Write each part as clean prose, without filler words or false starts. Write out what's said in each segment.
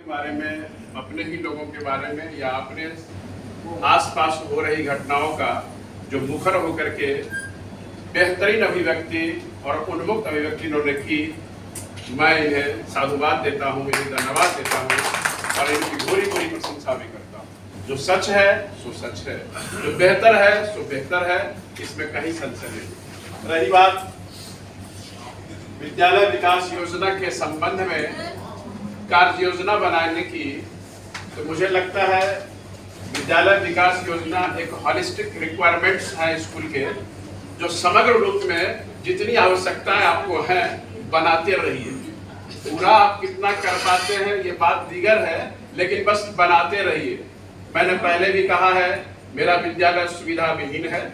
के बारे में, अपने ही लोगों के बारे में या अपने आसपास हो रही घटनाओं का जो मुखर होकर के बेहतरीन अभिव्यक्ति और उन्मुक्त अभिव्यक्ति इन्होंने की, मैं इन्हें साधुवाद देता हूँ, इन्हें धन्यवाद देता हूँ और इनकी पूरी प्रशंसा भी करता हूँ। जो सच है सो सच है, जो बेहतर है सो बेहतर है, इसमें कहीं संशय नहीं। रही बात विद्यालय विकास योजना के संबंध में कार्य योजना बनाने की, तो मुझे लगता है विद्यालय विकास योजना एक हॉलिस्टिक रिक्वायरमेंट्स है स्कूल के, जो समग्र रूप में जितनी आवश्यकताएं आपको हैं बनाते रहिए। पूरा आप कितना कर पाते हैं ये बात दीगर है, लेकिन बस बनाते रहिए। मैंने पहले भी कहा है, मेरा विद्यालय सुविधा विहीन है,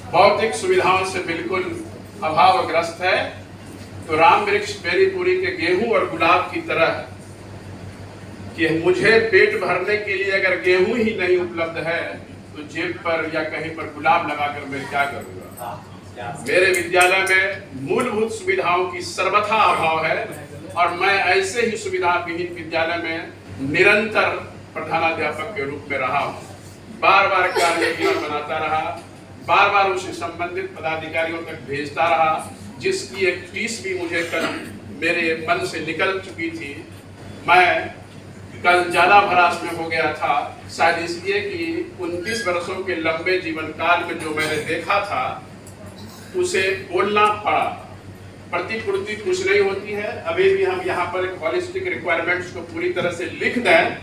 भौतिक सुविधाओं से बिल्कुल अभावग्रस्त है। तो राम वृक्ष बेरीपुरी के गेहूं और गुलाब की तरह कि मुझे पेट भरने के लिए अगर गेहूं ही नहीं उपलब्ध है तो जेब पर या कहीं पर गुलाब लगाकर मैं क्या करूंगा। मेरे विद्यालय में मूलभूत सुविधाओं की सर्वथा अभाव है और मैं ऐसे ही सुविधा विहीन विद्यालय में निरंतर प्रधानाध्यापक के रूप में रहा हूँ। बार बार कार्य योजना बनाता रहा, बार बार उसे संबंधित पदाधिकारियों तक भेजता रहा, जिसकी एक टीस भी मुझे कल मेरे मन से निकल चुकी थी। मैं कल ज्यादा भरास में हो गया था, शायद इसलिए कि 29 वर्षों के लंबे जीवन काल में जो मैंने देखा था उसे बोलना पड़ा। प्रतिपूर्ति कुछ नहीं होती है। अभी भी हम यहाँ पर एक हॉलिस्टिक रिक्वायरमेंट्स को पूरी तरह से लिख दें,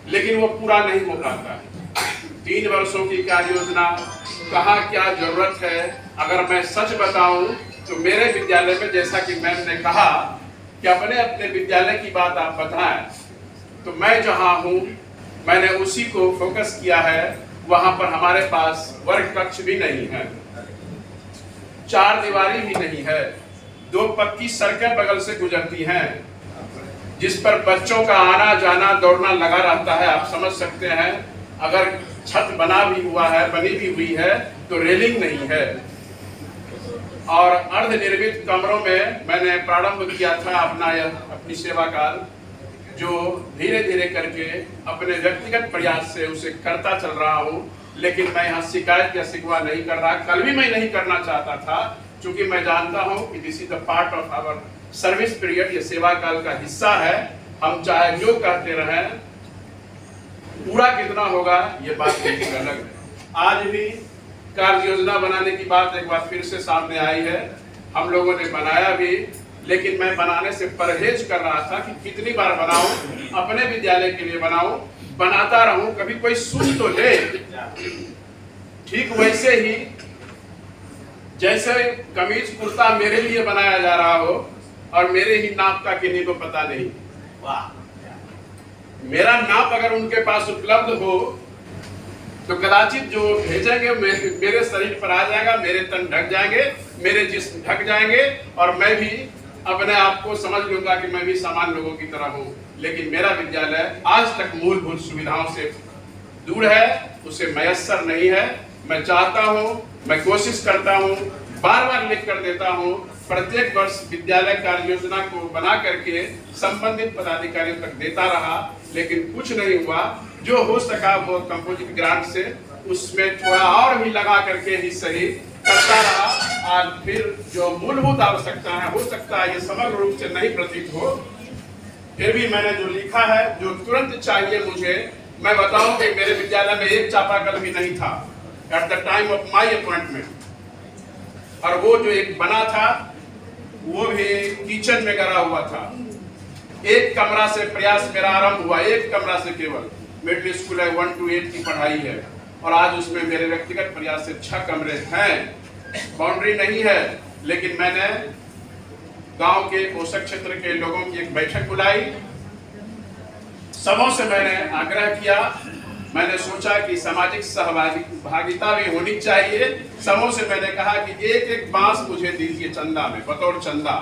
लेकिन वो पूरा नहीं हो पाता है। 3 वर्षों की कार्य योजना, कहाँ क्या जरूरत है, अगर मैं सच बताऊं तो मेरे विद्यालय में, जैसा कि मैम ने कहा कि अपने विद्यालय की बात आप बताएं, तो मैं जहां हूं मैंने उसी को फोकस किया है। वहां पर हमारे पास वर्ग कक्ष भी नहीं है, 4 दीवारी भी नहीं है, 2 पक्की सड़कें बगल से गुजरती हैं जिस पर बच्चों का आना जाना दौड़ना लगा रहता है। आप समझ सकते हैं, अगर छत बनी भी हुई है तो रेलिंग नहीं है। और अर्धनिर्मित कमरों में मैंने प्रारंभ किया था अपनी सेवा काल, जो धीरे धीरे करके अपने व्यक्तिगत प्रयास से उसे करता चल रहा हूँ। लेकिन मैं यहाँ शिकायत या शिकवा नहीं कर रहा, कल भी मैं नहीं करना चाहता था, क्योंकि मैं जानता हूँ कि this is the part of our service period, ये सेवा काल का हिस्सा है। हम चाहे जो कहते रहें, पूरा कितना होगा ये बात बिल्कुल अलग है। आज भी कार्य योजना बनाने की बात एक बार फिर से सामने आई है। हम लोगों ने बनाया भी, लेकिन मैं बनाने से परहेज कर रहा था कि कितनी बार बनाऊं, अपने विद्यालय के लिए बनाऊं, बनाता रहूं, कभी कोई सुन तो ले। ठीक वैसे ही जैसे कमीज कुर्ता मेरे लिए बनाया जा रहा हो और मेरे ही नाप का किन्हीं को पता नहीं, मेरा नाप अगर उनके पास उपलब्ध हो तो कदाचित जो भेजेंगे मेरे शरीर पर आ जाएगा, मेरे तन ढक जाएंगे, मेरे जिस्म ढक जाएंगे और मैं भी अपने आप को समझ लूंगा कि मैं भी सामान्य लोगों की तरह हूँ। लेकिन मेरा विद्यालय आज तक मूलभूत सुविधाओं से दूर है, उसे मयस्सर नहीं है। मैं चाहता हूँ, मैं कोशिश करता हूँ, बार बार लिख कर देता हूँ, प्रत्येक वर्ष विद्यालय कार्य योजना को बना करके संबंधित पदाधिकारियों तक देता रहा, लेकिन कुछ नहीं हुआ। जो हो सका वो कंपोजिट ग्रांट से उसमें थोड़ा और भी लगा करके ही सही करता रहा। और फिर जो मूलभूत आवश्यकता है, हो सकता है ये समग्र रूप से नहीं प्रतीत हो, फिर भी मैंने जो लिखा है, जो तुरंत चाहिए मुझे, मैं बताऊं कि मेरे विद्यालय में एक चापाकल भी नहीं था at the time of my appointment, और वो जो एक बना था वो भी किचन में गिरा हुआ था। एक कमरा से प्रयास मेरा आरंभ हुआ, एक कमरा से केवल। मिडिल स्कूल है, 1 to 8 की पढ़ाई है और आज उसमें मेरे व्यक्तिगत प्रयास से 6 कमरे हैं। बाउंड्री नहीं है, लेकिन मैंने गांव के पोषक क्षेत्र के लोगों की एक बैठक बुलाई, सबों से मैंने आग्रह किया। मैंने सोचा कि सामाजिक सहभागिता भी होनी चाहिए। सबों से मैंने कहा कि एक एक बांस मुझे दीजिए चंदा में, बतौर चंदा,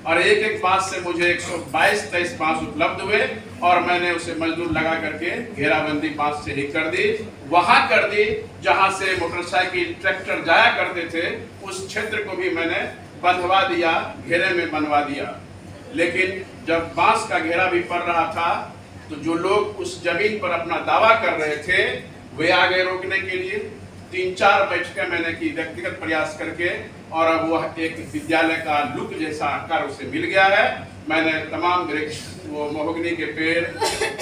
और एक एक बांस से मुझे 122-23 बांस उपलब्ध हुए और मैंने उसे मजदूर लगा करके घेराबंदी बांस से ही कर दी। वहां कर दी जहां से मोटरसाइकिल ट्रैक्टर जाया करते थे, उस क्षेत्र को भी मैंने बंधवा दिया, घेरे में बनवा दिया। लेकिन जब बांस का घेरा भी पड़ रहा था तो जो लोग उस जमीन पर अपना दावा कर रहे थे वे आ गए रोकने के लिए। 3-4 बैठकें मैंने की व्यक्तिगत प्रयास करके, और अब वह एक विद्यालय का लुक जैसा आकार उसे मिल गया है। मैंने तमाम वृक्ष, वो महोगनी के पेड़,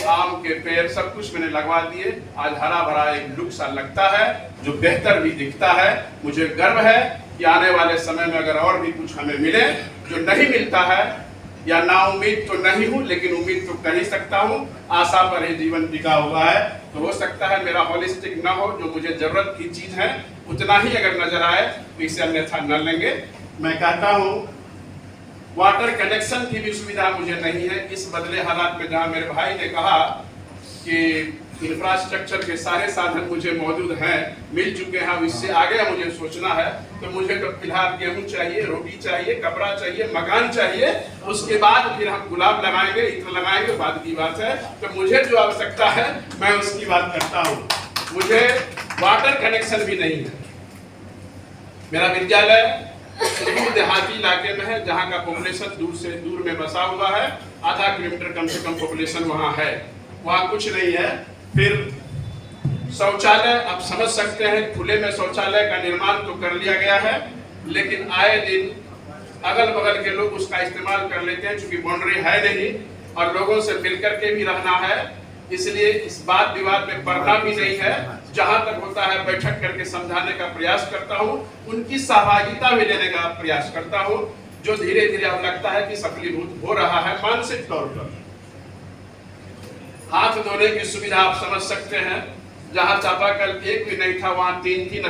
आम के पेड़, सब कुछ मैंने लगवा दिए। आज हरा भरा एक लुक सा लगता है, जो बेहतर भी दिखता है। मुझे गर्व है कि आने वाले समय में अगर और भी कुछ हमें मिले, जो नहीं मिलता है, या ना उम्मीद तो नहीं हूं लेकिन उम्मीद तो कर ही सकता हूं, आशा पर ही जीवन टिका हुआ है। तो हो सकता है मेरा हॉलिस्टिक ना हो, जो मुझे जरूरत की चीज है उतना ही अगर नजर आए तो इसे अन्यथा न लेंगे। मैं कहता हूं वाटर कनेक्शन की भी सुविधा मुझे नहीं है इस बदले हालात में, जहां मेरे भाई ने कहा कि इंफ्रास्ट्रक्चर के सारे साधन मुझे मौजूद हैं, मिल चुके हैं, इससे आगे मुझे सोचना है। तो मुझे तो फिलहाल गेहूं चाहिए, रोटी चाहिए, कपड़ा चाहिए, मकान चाहिए, उसके बाद फिर हम गुलाब लगाएंगे, इत्र लगाएंगे, बाद की बात है। तो मुझे जो आवश्यकता है मैं उसकी बात करता हूँ। मुझे वाटर कनेक्शन भी नहीं है। मेरा विद्यालय दूर देहाती इलाके में है, जहाँ का पॉपुलेशन दूर से दूर में बसा हुआ है। आधा किलोमीटर कम से कम पॉपुलेशन वहाँ है, वहाँ कुछ नहीं है। फिर शौचालय आप समझ सकते हैं, खुले में शौचालय का निर्माण तो कर लिया गया है, लेकिन आए दिन अगल बगल के लोग उसका इस्तेमाल कर लेते हैं, चूंकि बाउंड्री है नहीं और लोगों से मिलकर के भी रहना है, इसलिए इस बात विवाद में पड़ना भी नहीं है। जहां तक होता है बैठक करके समझाने का प्रयास करता हूं, उनकी सहभागिता भी लेने का प्रयास करता हूं, जो धीरे धीरे अब लगता है कि सफलीभूत हो रहा है मानसिक तौर पर। हाथ धोने की सुविधा आप समझ सकते हैं, जहां चापाकल एक भी नहीं था वहां 3-3